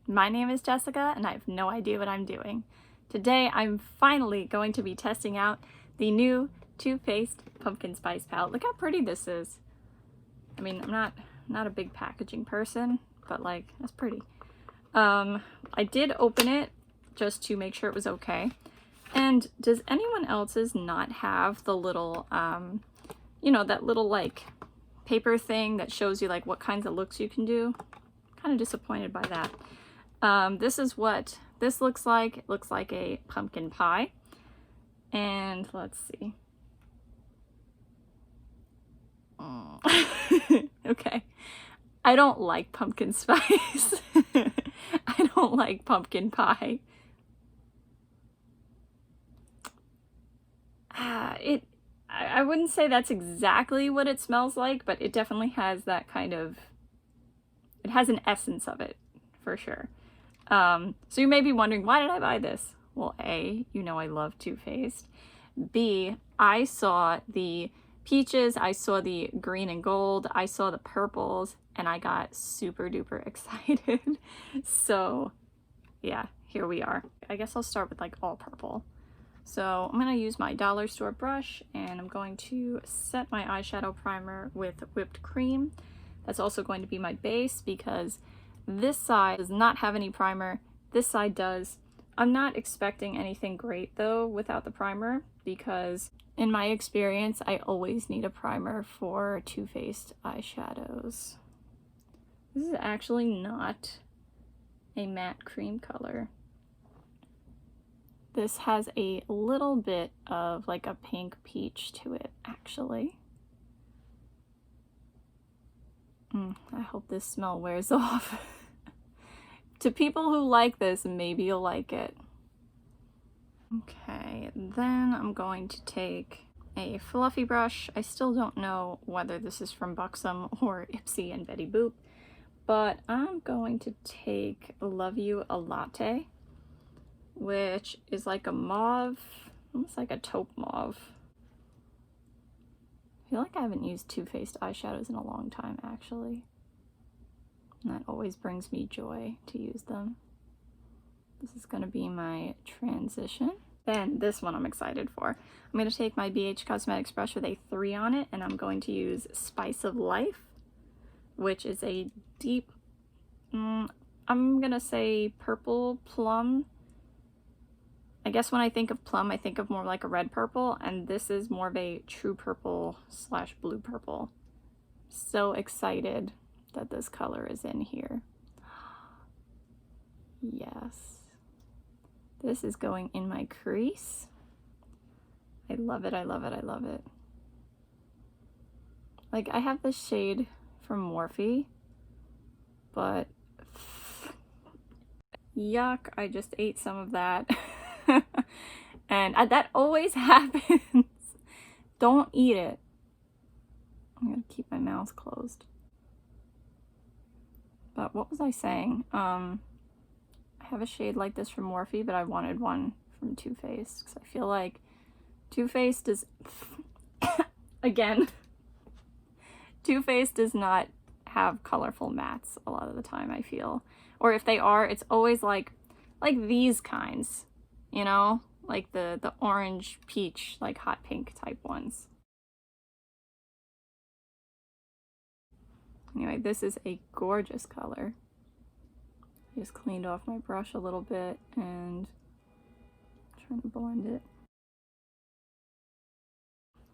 My name is Jessica and I have no idea what I'm doing. Today I'm finally going to be testing out the new Too Faced Pumpkin Spice palette. Look how pretty this is. I mean, I'm not a big packaging person, but like, that's pretty. I did open it just to make sure it was okay. And does anyone else's not have the little, you know, that little like paper thing that shows you like what kinds of looks you can do? Kind of disappointed by that. This is what this looks like. It looks like a pumpkin pie. And let's see. Okay. I don't like pumpkin spice. I don't like pumpkin pie. I wouldn't say that's exactly what it smells like, but it definitely has that kind of, it has an essence of it, for sure. So you may be wondering, why did I buy this? Well, A, you know I love Too Faced. B, I saw the peaches, I saw the green and gold, I saw the purples, and I got super duper excited. So yeah, here we are. I guess I'll start with like all purple. So I'm going to use my dollar store brush and I'm going to set my eyeshadow primer with whipped cream. That's also going to be my base because this side does not have any primer. This side does. I'm not expecting anything great though without the primer because in my experience I always need a primer for Too Faced eyeshadows. This is actually not a matte cream color. This has a little bit of like a pink peach to it, actually. I hope this smell wears off. To people who like this, maybe you'll like it. Okay, then I'm going to take a fluffy brush. I still don't know whether this is from Buxom or Ipsy and Betty Boop, but I'm going to take Love You a Latte, which is like a mauve, almost like a taupe mauve. I feel like I haven't used Too Faced eyeshadows in a long time, actually. And that always brings me joy to use them. This is going to be my transition. Then this one I'm excited for. I'm going to take my BH Cosmetics brush with a 3 on it, and I'm going to use Spice of Life, which is a deep, I'm going to say purple plum. I guess when I think of plum, I think of more like a red purple, and this is more of a true purple / blue purple. So excited that this color is in here. Yes. This is going in my crease. I love it, I love it, I love it. Like, I have this shade from Morphe, but yuck, I just ate some of that. And that always happens. Don't eat it. I'm gonna keep my mouth closed. But what was I saying? I have a shade like this from Morphe, but I wanted one from Too Faced because I feel like Too Faced is again, Too Faced does not have colorful mattes a lot of the time, I feel. Or if they are, it's always like these kinds. You know, like the orange peach, like hot pink type ones. Anyway, this is a gorgeous color. I just cleaned off my brush a little bit and trying to blend it.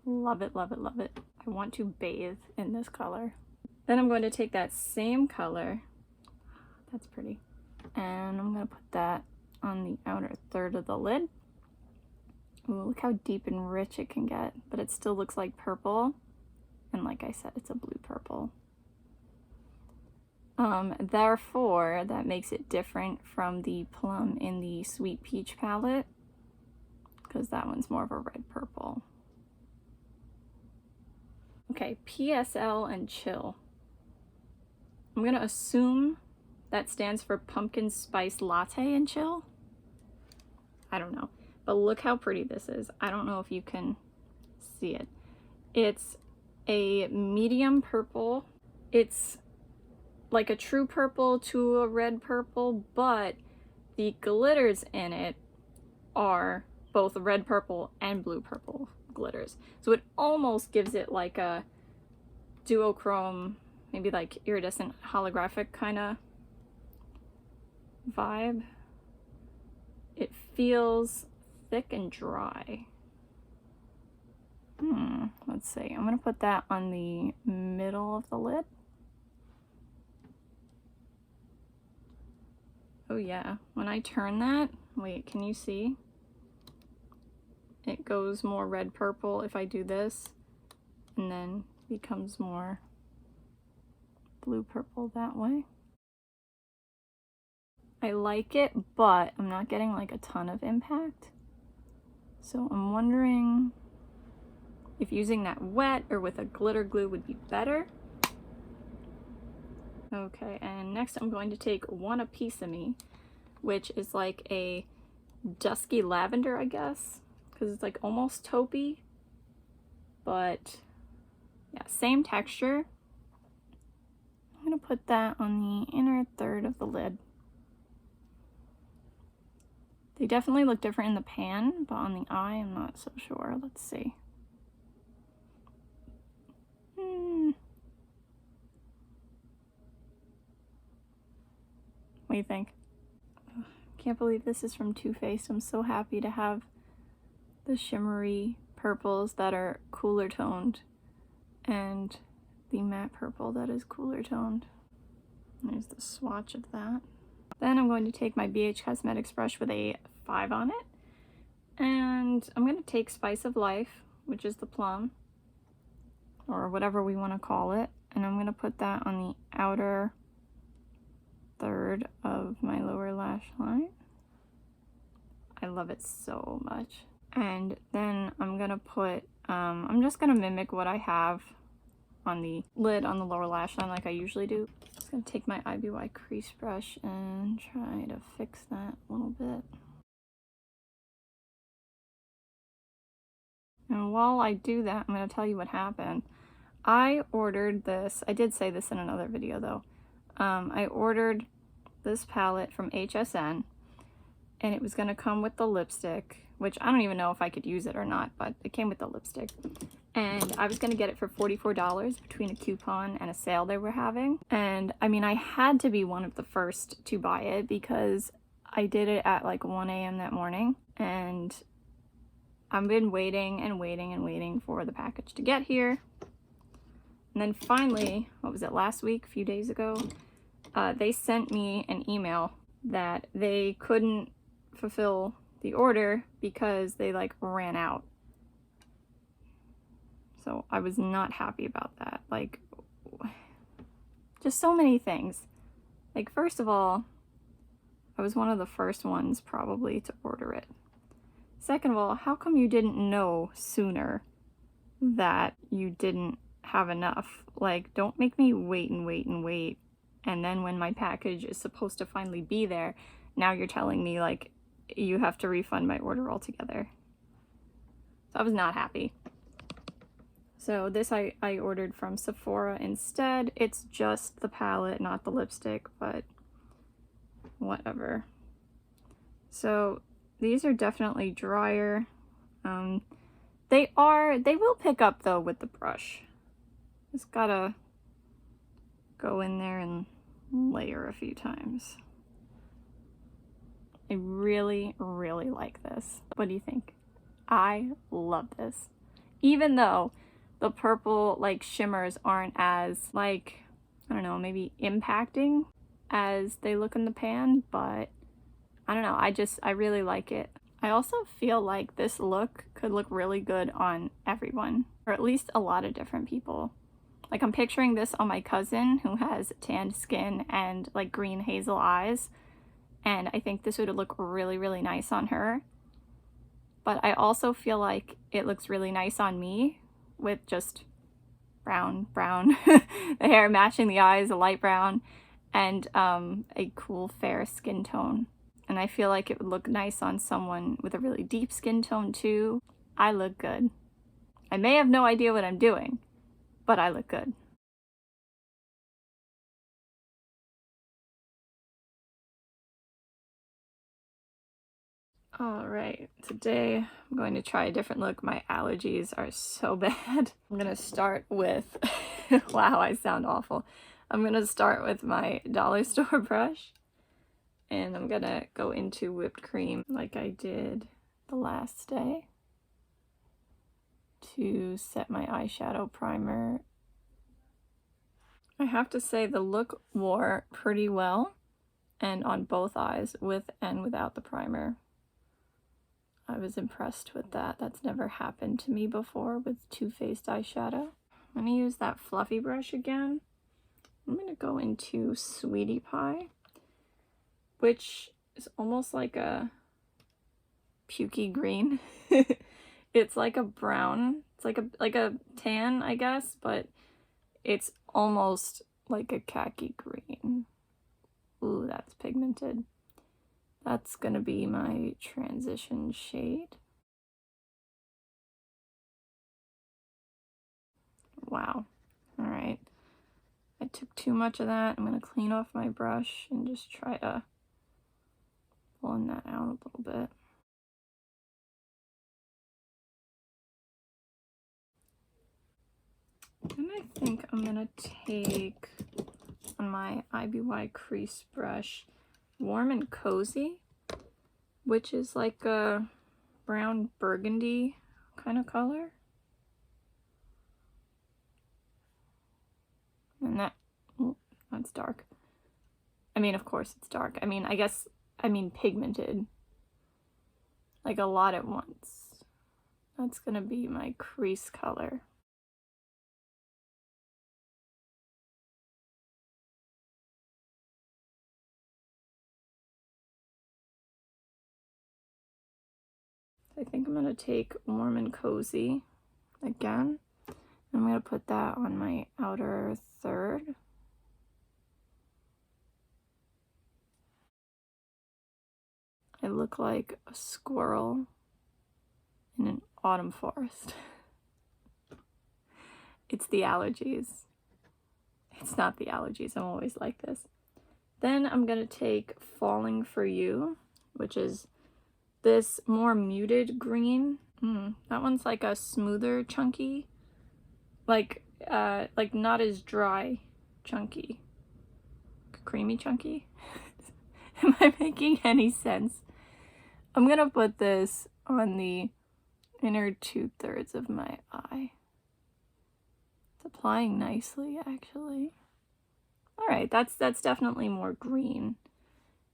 Love it, love it, love it. I want to bathe in this color. Then I'm going to take that same color, that's pretty, and I'm going to put that on the outer third of the lid. Ooh, look how deep and rich it can get, but it still looks like purple. And like I said, it's a blue purple. Therefore, that makes it different from the plum in the Sweet Peach palette, because that one's more of a red purple. Okay, PSL and Chill. I'm gonna assume that stands for Pumpkin Spice Latte and Chill. I don't know, but look how pretty this is. I don't know if you can see it. It's a medium purple. It's like a true purple to a red purple, but the glitters in it are both red purple and blue purple glitters. So it almost gives it like a duochrome, maybe like iridescent holographic kind of vibe. It feels thick and dry. Let's see. I'm gonna put that on the middle of the lid. Oh yeah, when I turn that, wait, can you see? It goes more red purple if I do this, and then becomes more blue purple that way. I like it, but I'm not getting like a ton of impact. So I'm wondering if using that wet or with a glitter glue would be better. Okay, and next I'm going to take One A Piece of Me, which is like a dusky lavender, I guess, because it's like almost taupey, but yeah, same texture. I'm gonna put that on the inner third of the lid. They definitely look different in the pan, but on the eye, I'm not so sure. Let's see. What do you think? Can't believe this is from Too Faced. I'm so happy to have the shimmery purples that are cooler toned and the matte purple that is cooler toned. There's the swatch of that. Then I'm going to take my BH Cosmetics brush with a 5 on it, and I'm going to take Spice of Life, which is the plum, or whatever we want to call it, and I'm going to put that on the outer third of my lower lash line. I love it so much. And then I'm gonna put, I'm just gonna mimic what I have on the lid on the lower lash line like I usually do. I'm just gonna take my IBY crease brush and try to fix that a little bit. And while I do that, I'm gonna tell you what happened. I ordered this, I did say this in another video though. I ordered this palette from HSN, and it was gonna come with the lipstick, which I don't even know if I could use it or not, but it came with the lipstick. And I was gonna get it for $44 between a coupon and a sale they were having. And I mean, I had to be one of the first to buy it because I did it at like 1 a.m. that morning, and I've been waiting and waiting and waiting for the package to get here. And then finally, what was it, last week, a few days ago, they sent me an email that they couldn't fulfill the order because they like ran out. So I was not happy about that. Like, just so many things. Like, first of all, I was one of the first ones probably to order it. Second of all, how come you didn't know sooner that you didn't have enough? Like, don't make me wait and wait and wait. And then when my package is supposed to finally be there, now you're telling me like you have to refund my order altogether. So I was not happy. So this I ordered from Sephora instead. It's just the palette, not the lipstick, but whatever. So these are definitely drier. They will pick up though with the brush. Just gotta go in there and layer a few times. I really, really like this. What do you think? I love this. Even though the purple like shimmers aren't as like, I don't know, maybe impacting as they look in the pan, but I don't know, I really like it. I also feel like this look could look really good on everyone, or at least a lot of different people. Like, I'm picturing this on my cousin who has tanned skin and like green hazel eyes, and I think this would look really, really nice on her. But I also feel like it looks really nice on me with just brown, the hair matching the eyes, a light brown, and a cool fair skin tone. And I feel like it would look nice on someone with a really deep skin tone too. I look good. I may have no idea what I'm doing, but I look good. Alright, today I'm going to try a different look. My allergies are so bad. I'm gonna start with, wow, I sound awful. I'm gonna start with my dollar store brush, and I'm gonna go into whipped cream like I did the last day to set my eyeshadow primer. I have to say the look wore pretty well, and on both eyes, with and without the primer. I was impressed with that. That's never happened to me before with Too-Faced eyeshadow. I'm gonna use that fluffy brush again. I'm gonna go into Sweetie Pie, which is almost like a pukey green. It's like a brown. It's like a tan, I guess, but it's almost like a khaki green. Ooh, that's pigmented. That's gonna be my transition shade. Wow. All right. I took too much of that. I'm gonna clean off my brush and just try to blend that out a little bit. And I think I'm gonna take on my IBY crease brush Warm and Cozy, which is like a brown burgundy kind of color. And that's dark. I mean, of course it's dark. I mean, pigmented. Like a lot at once. That's gonna be my crease color. I think I'm gonna take Warm and Cozy again. I'm gonna put that on my outer third. I look like a squirrel in an autumn forest. It's the allergies. It's not the allergies, I'm always like this. Then I'm gonna take Falling for You, which is this more muted green. That one's like a smoother chunky, like not as dry chunky, creamy chunky. Am I making any sense? I'm gonna put this on the inner 2/3 of my eye. It's applying nicely, actually. All right, that's definitely more green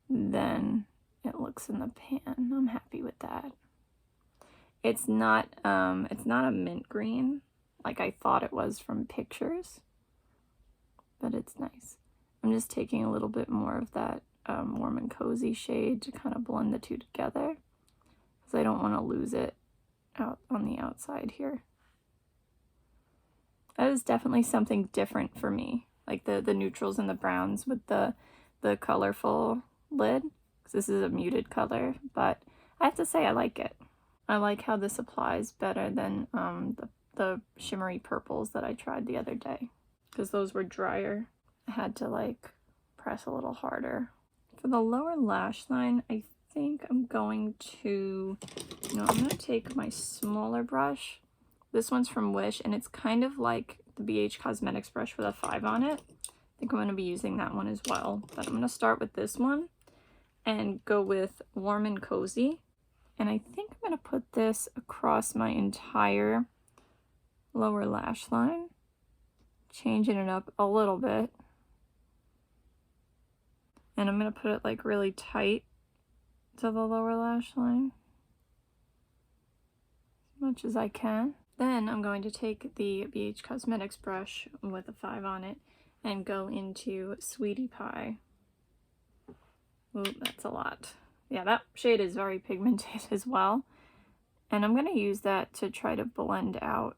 than it looks in the pan. I'm happy with that. It's not a mint green like I thought it was from pictures, but it's nice. I'm just taking a little bit more of that Warm and Cozy shade to kind of blend the two together, because I don't want to lose it out on the outside here. That is definitely something different for me, like the neutrals and the browns with the colorful lid, because this is a muted color, but I have to say I like it. I like how this applies better than the shimmery purples that I tried the other day, because those were drier. I had to like press a little harder. For the lower lash line, I think I'm going to, I'm going to take my smaller brush. This one's from Wish, and it's kind of like the BH Cosmetics brush with a 5 on it. I think I'm going to be using that one as well. But I'm going to start with this one and go with Warm and Cozy. And I think I'm going to put this across my entire lower lash line, changing it up a little bit. And I'm going to put it like really tight to the lower lash line, as much as I can. Then I'm going to take the BH Cosmetics brush with a 5 on it and go into Sweetie Pie. Ooh, that's a lot. Yeah, that shade is very pigmented as well. And I'm going to use that to try to blend out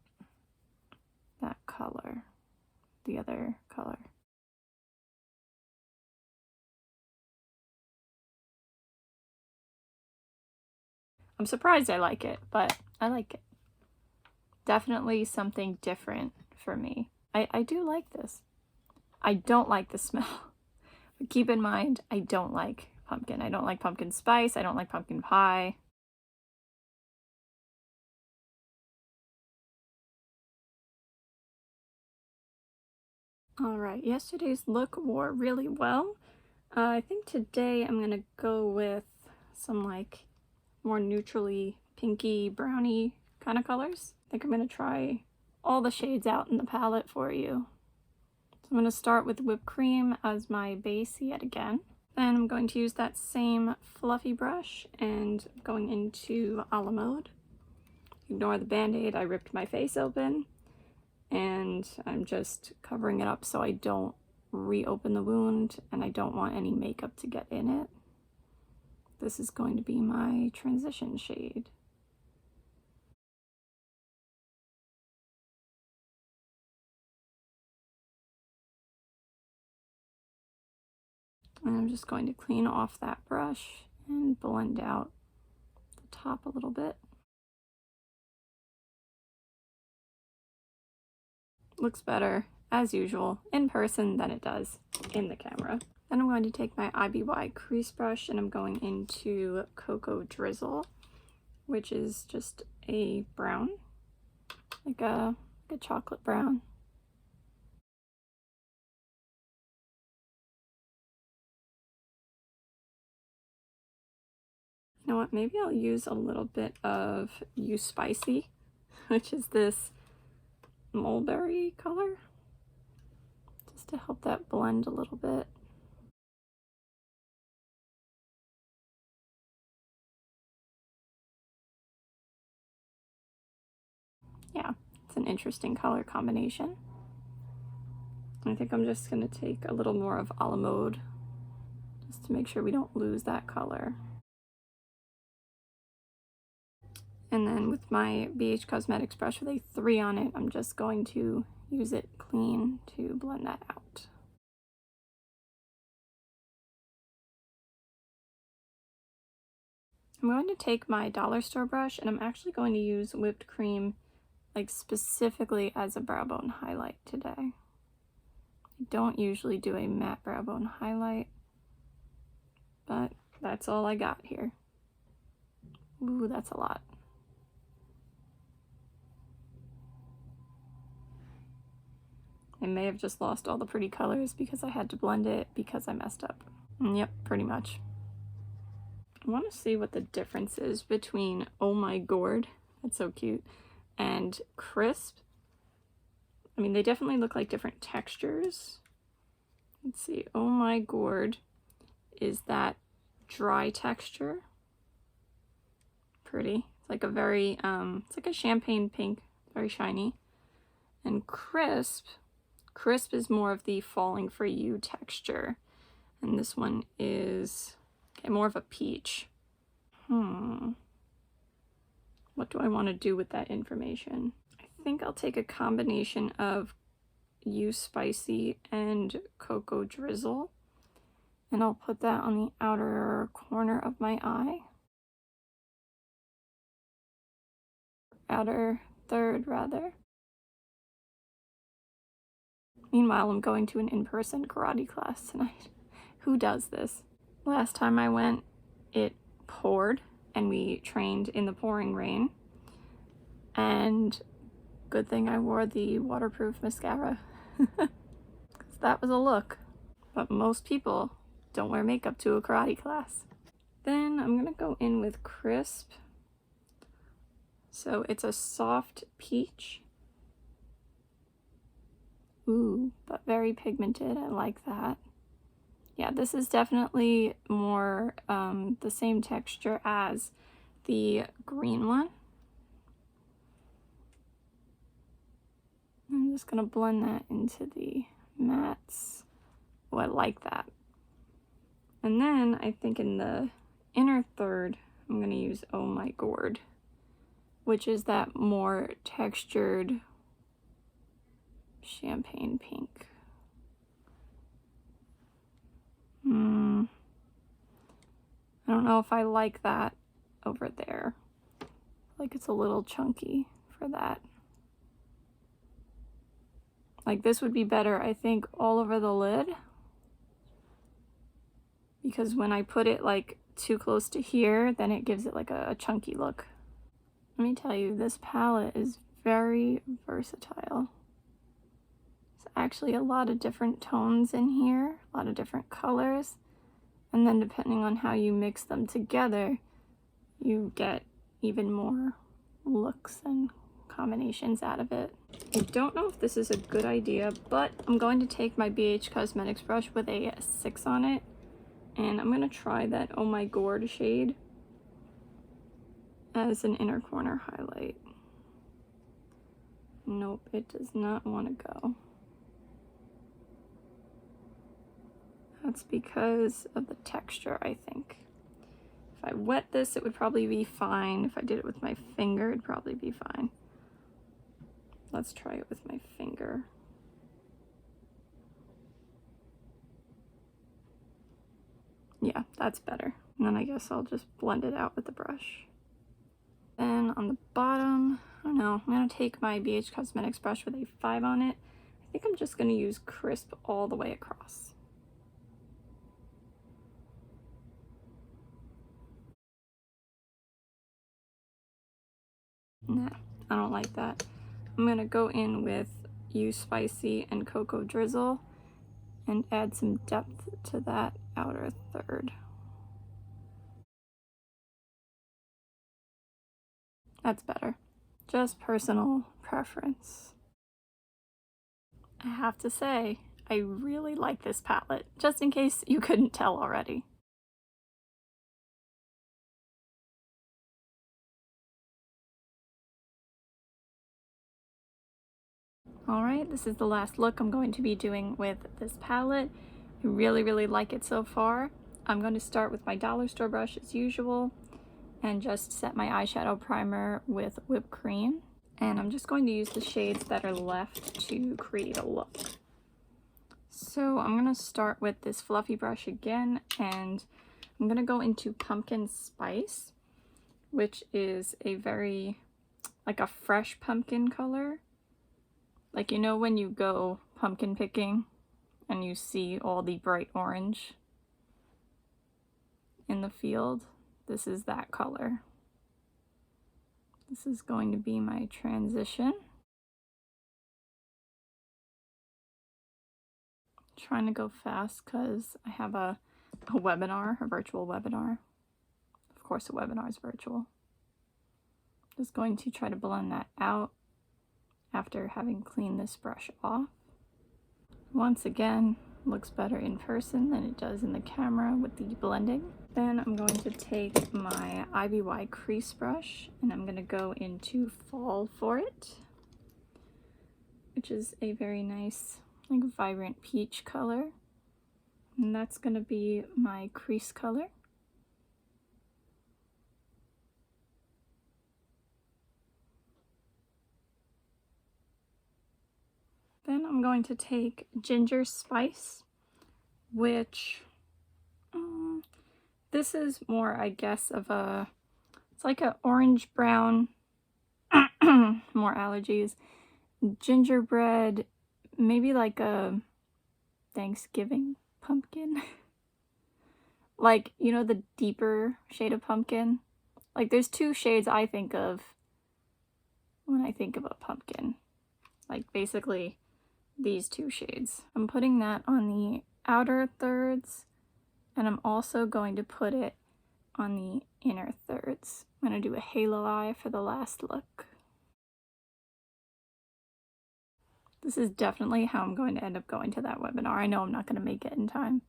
that color, the other color. I'm surprised I like it, but I like it. Definitely something different for me. I do like this. I don't like the smell. But keep in mind, I don't like pumpkin. I don't like pumpkin spice. I don't like pumpkin pie. Alright, yesterday's look wore really well. I think today I'm gonna go with some like more neutrally pinky browny kind of colors. I think I'm gonna try all the shades out in the palette for you. So I'm gonna start with whipped cream as my base yet again. Then I'm going to use that same fluffy brush and going into a la mode. Ignore the band-aid, I ripped my face open. And I'm just covering it up so I don't reopen the wound and I don't want any makeup to get in it. This is going to be my transition shade. And I'm just going to clean off that brush and blend out the top a little bit. Looks better, as usual, in person than it does in the camera. Then I'm going to take my IBY crease brush and I'm going into Cocoa Drizzle, which is just a brown, like a chocolate brown. You know what, maybe I'll use a little bit of You Spicy, which is this mulberry color, just to help that blend a little bit. Yeah, it's an interesting color combination. I think I'm just going to take a little more of a la mode just to make sure we don't lose that color. And then with my BH Cosmetics brush with a 3 on it, I'm just going to use it clean to blend that out. I'm going to take my dollar store brush and I'm actually going to use whipped cream like specifically as a brow bone highlight today. I don't usually do a matte brow bone highlight, but that's all I got here. Ooh, that's a lot. I may have just lost all the pretty colors because I had to blend it because I messed up. Yep, pretty much. I want to see what the difference is between Oh My Gourd, that's so cute, and Crisp. I mean, they definitely look like different textures. Let's see, Oh My Gourd is that dry texture. Pretty. It's like a very, it's like a champagne pink, very shiny. And Crisp is more of the Falling For You texture. And this one is more of a peach. What do I want to do with that information? I think I'll take a combination of You Spicy and Cocoa Drizzle. And I'll put that on the outer corner of my eye. Outer third, rather. Meanwhile, I'm going to an in-person karate class tonight. Who does this? Last time I went, it poured, and we trained in the pouring rain. And good thing I wore the waterproof mascara. Because that was a look. But most people don't wear makeup to a karate class. Then I'm gonna go in with Crisp. So it's a soft peach. Ooh, but very pigmented. I like that. Yeah, this is definitely more the same texture as the green one. I'm just gonna blend that into the mattes. Oh, I like that. And then I think in the inner third, I'm gonna use Oh My Gourd, which is that more textured champagne pink. I don't know if I like that over there. Like it's a little chunky for that. Like this would be better, I think, all over the lid. Because when I put it like too close to here, then it gives it like a chunky look. Let me tell you, this palette is very versatile. There's actually a lot of different tones in here, a lot of different colors. And then depending on how you mix them together, you get even more looks and combinations out of it. I don't know if this is a good idea, but I'm going to take my BH Cosmetics brush with a 6 on it, and I'm going to try that Oh My Gourd shade as an inner corner highlight. Nope, it does not want to go. That's because of the texture, I think. If I wet this, it would probably be fine. If I did it with my finger, it'd probably be fine. Let's try it with my finger. Yeah, that's better. And then I guess I'll just blend it out with the brush. Then on the bottom, I don't know, I'm gonna take my BH Cosmetics brush with a 5 on it. I think I'm just gonna use crisp all the way across. Nah, I don't like that. I'm gonna go in with Use Spicy and Cocoa Drizzle and add some depth to that outer third. That's better. Just personal preference. I have to say, I really like this palette, just in case you couldn't tell already. Alright, this is the last look I'm going to be doing with this palette. I really like it so far. I'm going to start with my dollar store brush as usual and just set my eyeshadow primer with whipped cream. And I'm just going to use the shades that are left to create a look. So I'm going to start with this fluffy brush again, and I'm going to go into Pumpkin Spice, which is a very, like a fresh pumpkin color. Like, you know when you go pumpkin picking and you see all the bright orange in the field? This is that color. This is going to be my transition. Trying to go fast because I have a webinar, a virtual webinar. Of course, a webinar is virtual. Just going to try to blend that out after having cleaned this brush off. Once again, looks better in person than it does in the camera with the blending. Then I'm going to take my IBY crease brush and I'm going to go into Fall for it, which is a very nice, like, vibrant peach color. And that's going to be my crease color. Then I'm going to take Ginger Spice, which this is more, I guess, of a, it's like an orange brown, more allergies, gingerbread, maybe like a Thanksgiving pumpkin. Like, you know, the deeper shade of pumpkin? Like, there's two shades I think of when I think of a pumpkin. Like, basically these two shades. I'm putting that on the outer thirds, and I'm also going to put it on the inner thirds. I'm going to do a halo eye for the last look. This is definitely how I'm going to end up going to that webinar. I know I'm not going to make it in time.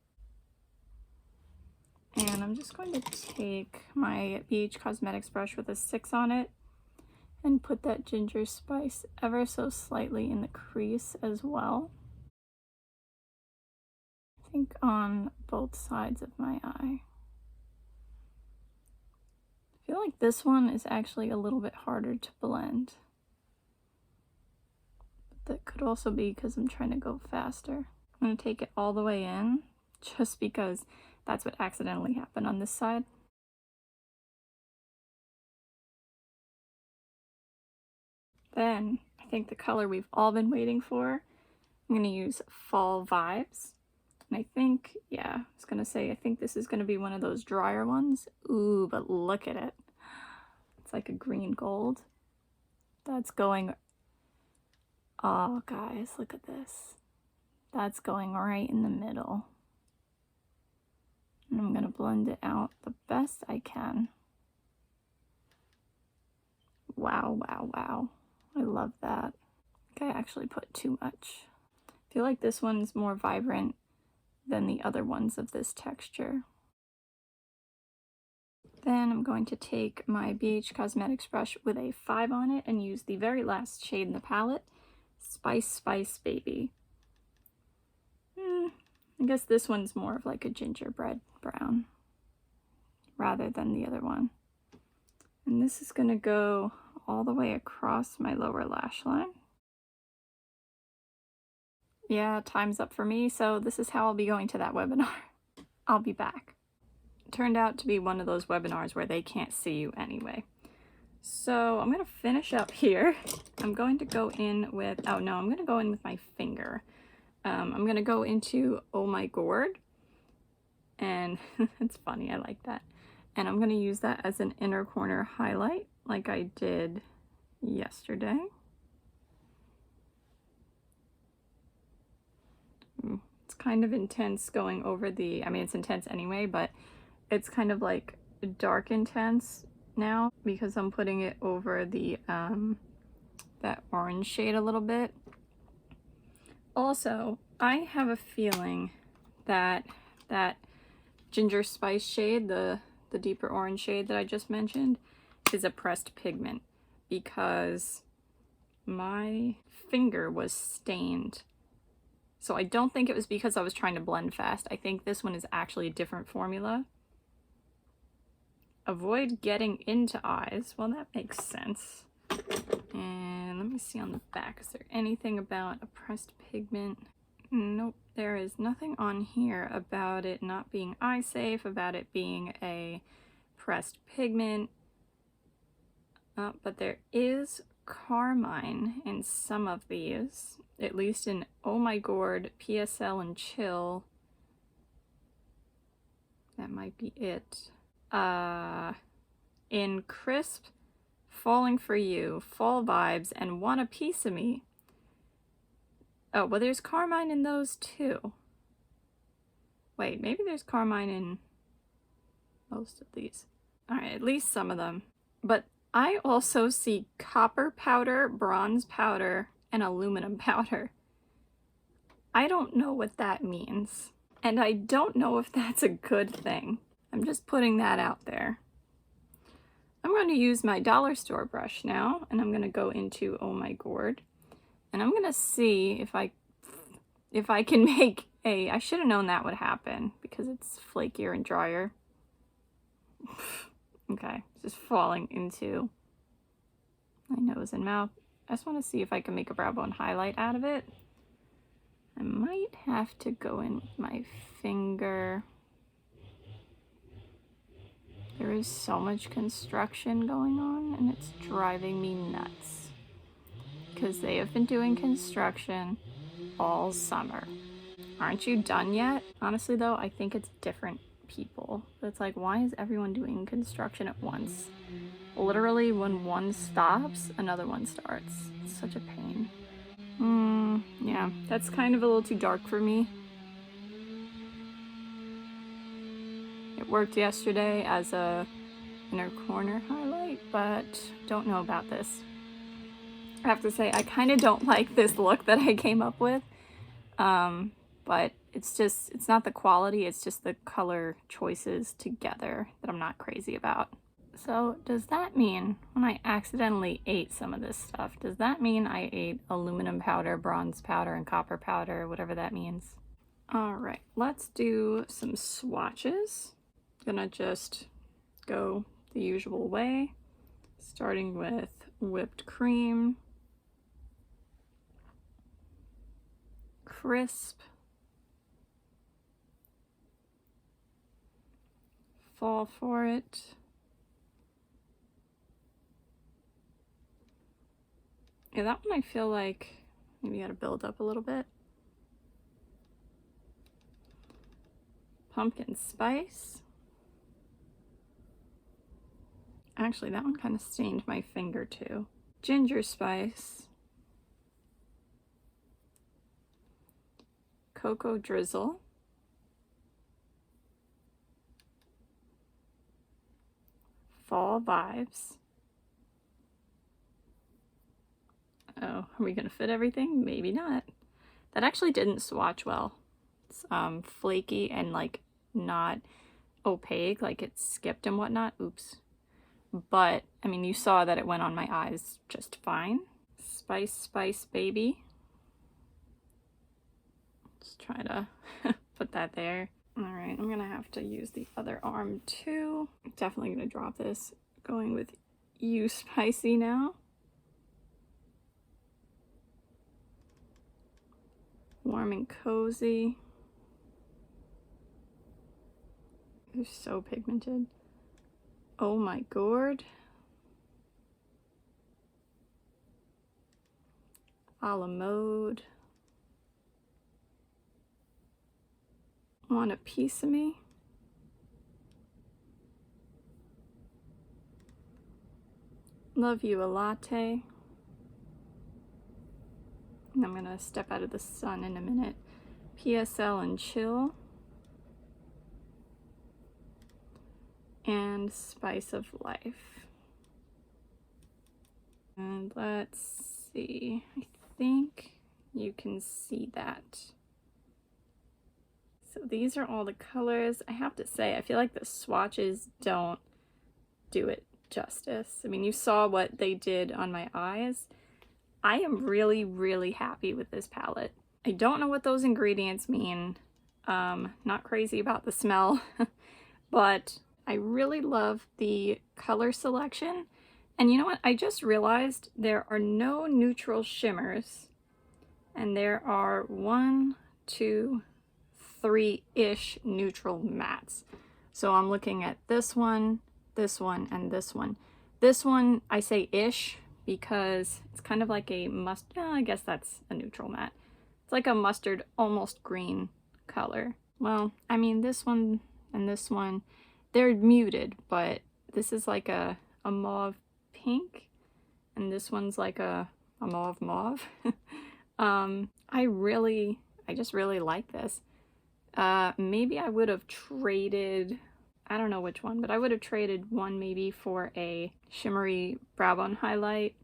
And I'm just going to take my BH Cosmetics brush with a 6 on it and put that Ginger Spice ever so slightly in the crease as well. I think on both sides of my eye. I feel like this one is actually a little bit harder to blend. But that could also be because I'm trying to go faster. I'm going to take it all the way in just because that's what accidentally happened on this side. Then, I think the color we've all been waiting for, I'm going to use Fall Vibes. And I think, yeah, I was going to say, I think this is going to be one of those drier ones. Ooh, but look at it. It's like a green gold. That's going... Oh, guys, look at this. That's going right in the middle. And I'm going to blend it out the best I can. Wow, wow, wow. I love that. I think I actually put too much. I feel like this one's more vibrant than the other ones of this texture. Then I'm going to take my BH Cosmetics brush with a 5 on it and use the very last shade in the palette, Spice Spice Baby. I guess this one's more of like a gingerbread brown rather than the other one. And this is going to go all the way across my lower lash line. Yeah, time's up for me, so this is how I'll be going to that webinar. I'll be back. It turned out to be one of those webinars where they can't see you anyway. So I'm going to finish up here. I'm going to go in with, oh no, I'm going to go in with my finger. I'm going to go into Oh My Gourd. And it's funny, I like that. And I'm going to use that as an inner corner highlight like I did yesterday. It's kind of intense going over the, I mean it's intense anyway, but it's kind of like dark intense now because I'm putting it over the that orange shade a little bit. Also, I have a feeling that that ginger spice shade, the deeper orange shade that I just mentioned, is a pressed pigment because my finger was stained. So I don't think it was because I was trying to blend fast. I think this one is actually a different formula. Avoid getting into eyes. Well, that makes sense. And let me see on the back. Is there anything about a pressed pigment? Nope, there is nothing on here about it not being eye safe, about it being a pressed pigment. But there is carmine in some of these, at least in Oh My Gourd, PSL, and Chill. That might be it. In Crisp, Falling For You, Fall Vibes, and Want a Piece of Me. Oh, well there's carmine in those too. Wait, maybe there's carmine in most of these. Alright, at least some of them. But I also see copper powder, bronze powder, and aluminum powder. I don't know what that means. And I don't know if that's a good thing. I'm just putting that out there. I'm going to use my dollar store brush now, and I'm going to go into Oh My Gourd. And I'm going to see if I can make a... I should have known that would happen because it's flakier and drier. Okay, just falling into my nose and mouth. I just want to see if I can make a brow bone highlight out of it. I might have to go in with my finger. There is so much construction going on and it's driving me nuts. Because they have been doing construction all summer. Aren't you done yet? Honestly though, I think it's different people. It's like, why is everyone doing construction at once? Literally, when one stops, another one starts. It's such a pain. Yeah, that's kind of a little too dark for me. It worked yesterday as a inner corner highlight, but don't know about this. I have to say, I kind of don't like this look that I came up with. But it's not the quality, it's just the color choices together that I'm not crazy about. So does that mean when I accidentally ate some of this stuff, does that mean I ate aluminum powder, bronze powder, and copper powder, whatever that means? All right, let's do some swatches. Gonna just go the usual way, starting with whipped cream, crisp, fall for it, yeah, that one I feel like maybe gotta build up a little bit. Pumpkin spice. Actually, that one kind of stained my finger too. Ginger spice. Cocoa Drizzle. Fall Vibes. Oh, are we gonna fit everything? Maybe not. That actually didn't swatch well. It's flaky and like not opaque, like it skipped and whatnot. Oops. But I mean, you saw that it went on my eyes just fine. Spice Spice Baby. Let's try to put that there. All right, I'm gonna have to use the other arm too. Definitely gonna drop this. Going with You Spicy now. Warm and Cozy. They're so pigmented. Oh my gourd. A la Mode. Want a Piece of Me. Love You a Latte. And I'm gonna step out of the sun in a minute. PSL and Chill. And Spice of Life. And let's see. I think you can see that. So these are all the colors. I have to say, I feel like the swatches don't do it justice. I mean, you saw what they did on my eyes. I am really, really happy with this palette. I don't know what those ingredients mean. Not crazy about the smell, but I really love the color selection. And you know what? I just realized there are no neutral shimmers. And there are 1, 2, 3-ish neutral mattes. So I'm looking at this one, and this one. This one, I say ish because it's kind of like a mustard, I guess that's a neutral matte. It's like a mustard, almost green color. Well, I mean, this one and this one, they're muted, but this is like a mauve pink, and this one's like a mauve. I just really like this. Maybe I would have traded, I don't know which one, but I would have traded one maybe for a shimmery brow bone highlight.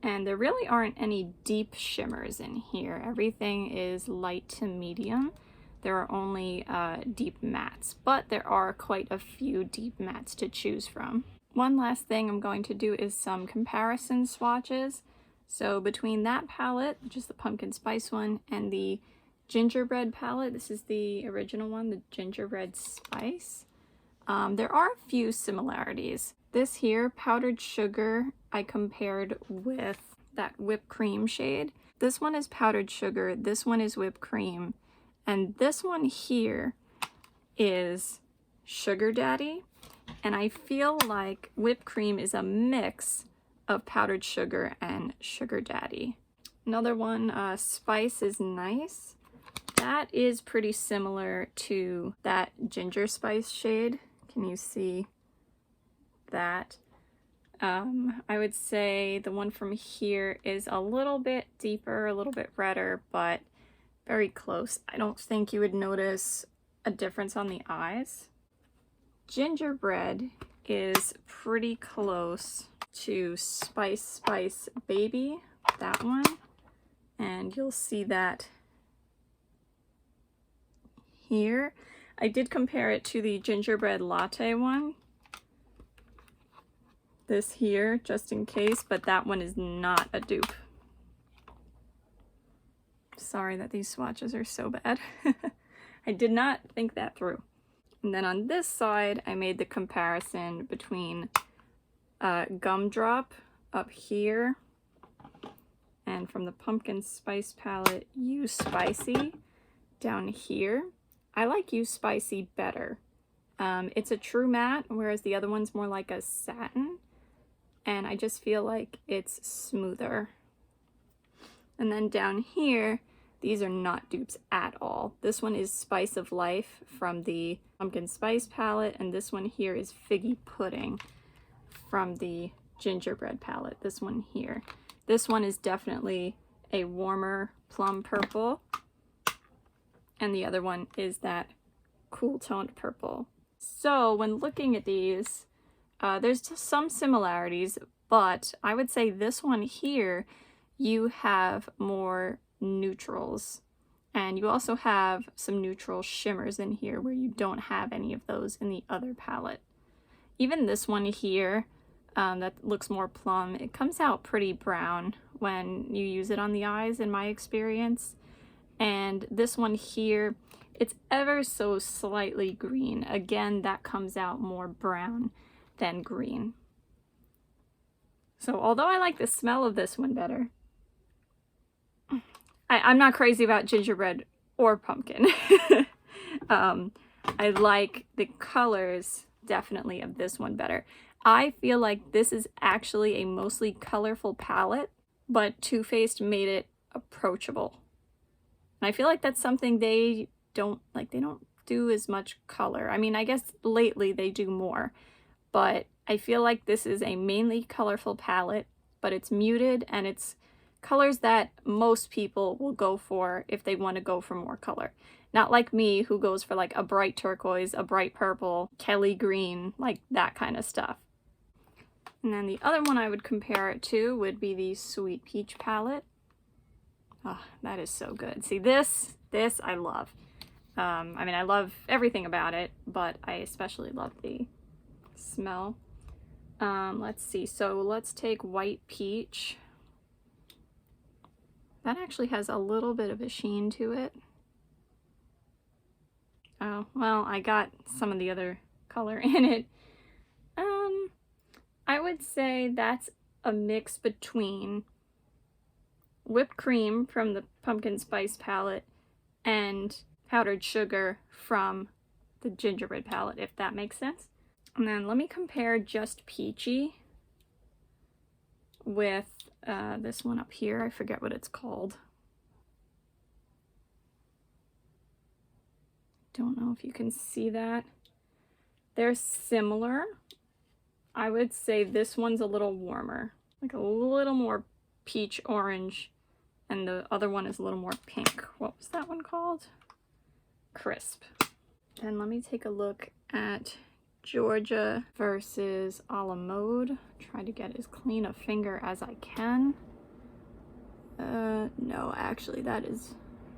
And there really aren't any deep shimmers in here. Everything is light to medium. There are only deep mattes, but there are quite a few deep mattes to choose from. One last thing I'm going to do is some comparison swatches. So between that palette, which is the pumpkin spice one, and the gingerbread palette, this is the original one, the gingerbread spice, there are a few similarities. This here, powdered sugar, I compared with that whipped cream shade. This one is powdered sugar, this one is whipped cream, and this one here is Sugar Daddy. And I feel like whipped cream is a mix of powdered sugar and Sugar Daddy. Another one, Spice is Nice. That is pretty similar to that ginger spice shade. Can you see that? I would say the one from here is a little bit deeper, a little bit redder, but very close. I don't think you would notice a difference on the eyes. Gingerbread is pretty close to Spice Spice Baby, that one, and you'll see that here. I did compare it to the gingerbread latte one, this here, just in case, but that one is not a dupe. Sorry that these swatches are so bad. I did not think that through. And then on this side, I made the comparison between Gumdrop up here and from the pumpkin spice palette, You Spicy down here. I like You Spicy better. It's a true matte, whereas the other one's more like a satin, and I just feel like it's smoother. And then down here, these are not dupes at all. This one is Spice of Life from the pumpkin spice palette, and this one here is Figgy Pudding from the gingerbread palette, this one here. This one is definitely a warmer plum purple, and the other one is that cool toned purple. So when looking at these, there's just some similarities, but I would say this one here, you have more neutrals, and you also have some neutral shimmers in here where you don't have any of those in the other palette. Even this one here, that looks more plum, it comes out pretty brown when you use it on the eyes in my experience. And this one here, it's ever so slightly green. Again, that comes out more brown than green. So although I like the smell of this one better, I'm not crazy about gingerbread or pumpkin. I like the colors definitely of this one better. I feel like this is actually a mostly colorful palette, but Too Faced made it approachable. And I feel like that's something they don't do as much color. I mean, I guess lately they do more, but I feel like this is a mainly colorful palette, but it's muted and it's colors that most people will go for if they want to go for more color. Not like me, who goes for like a bright turquoise, a bright purple, Kelly green, like that kind of stuff. And then the other one I would compare it to would be the Sweet Peach palette. Oh, that is so good. See, this I love. I mean, I love everything about it, but I especially love the smell. Let's see. So let's take White Peach. That actually has a little bit of a sheen to it. Oh, well, I got some of the other color in it. I would say that's a mix between whipped cream from the pumpkin spice palette and powdered sugar from the gingerbread palette, if that makes sense. And then let me compare Just Peachy with this one up here. I forget what it's called. Don't know if you can see that. They're similar. I would say this one's a little warmer, like a little more peach orange, and the other one is a little more pink. What was that one called? Crisp. And let me take a look at Georgia versus a la mode. Try to get as clean a finger as I can. No, actually that is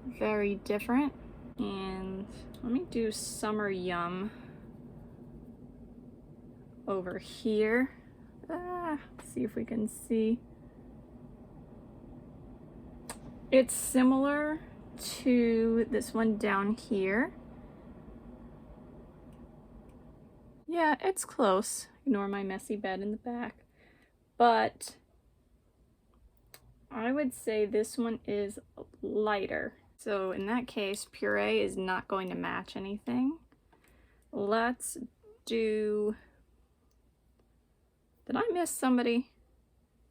very different. And let me do Summer Yum over here. See if we can see. It's similar to this one down here. Yeah, it's close. Ignore my messy bed in the back. But I would say this one is lighter. So in that case, Puree is not going to match anything. Let's do... Did I miss somebody?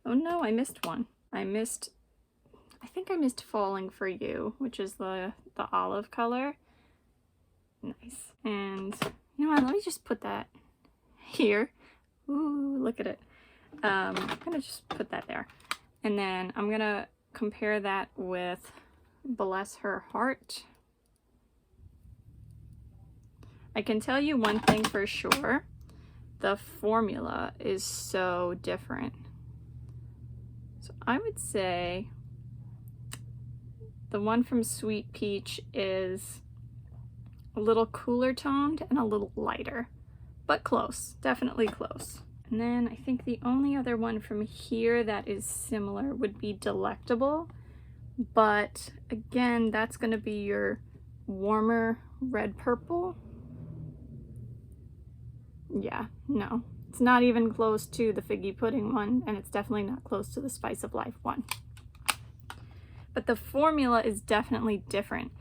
Oh no, I missed one. I think I missed Falling for You, which is the olive color. Nice. And you know what, let me just put that here. Ooh, look at it. I'm gonna just put that there. And then I'm gonna compare that with Bless Her Heart. I can tell you one thing for sure. The formula is so different. So I would say the one from Sweet Peach is a little cooler toned and a little lighter, but close, definitely close. And then I think the only other one from here that is similar would be Delectable, but again, that's going to be your warmer red purple. Yeah, no, it's not even close to the Figgy Pudding one, and it's definitely not close to the Spice of Life one. But the formula is definitely different.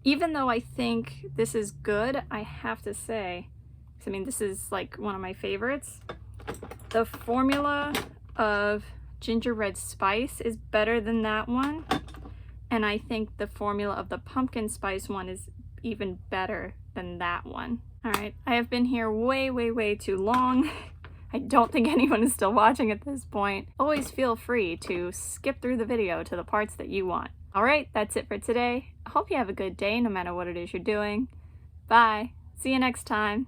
Even though I think this is good, I have to say, I mean, this is like one of my favorites. The formula of Gingerbread Spice is better than that one. And I think the formula of the Pumpkin Spice one is even better than that one. All right, I have been here way, way, way too long. I don't think anyone is still watching at this point. Always feel free to skip through the video to the parts that you want. Alright, that's it for today. I hope you have a good day no matter what it is you're doing. Bye. See you next time.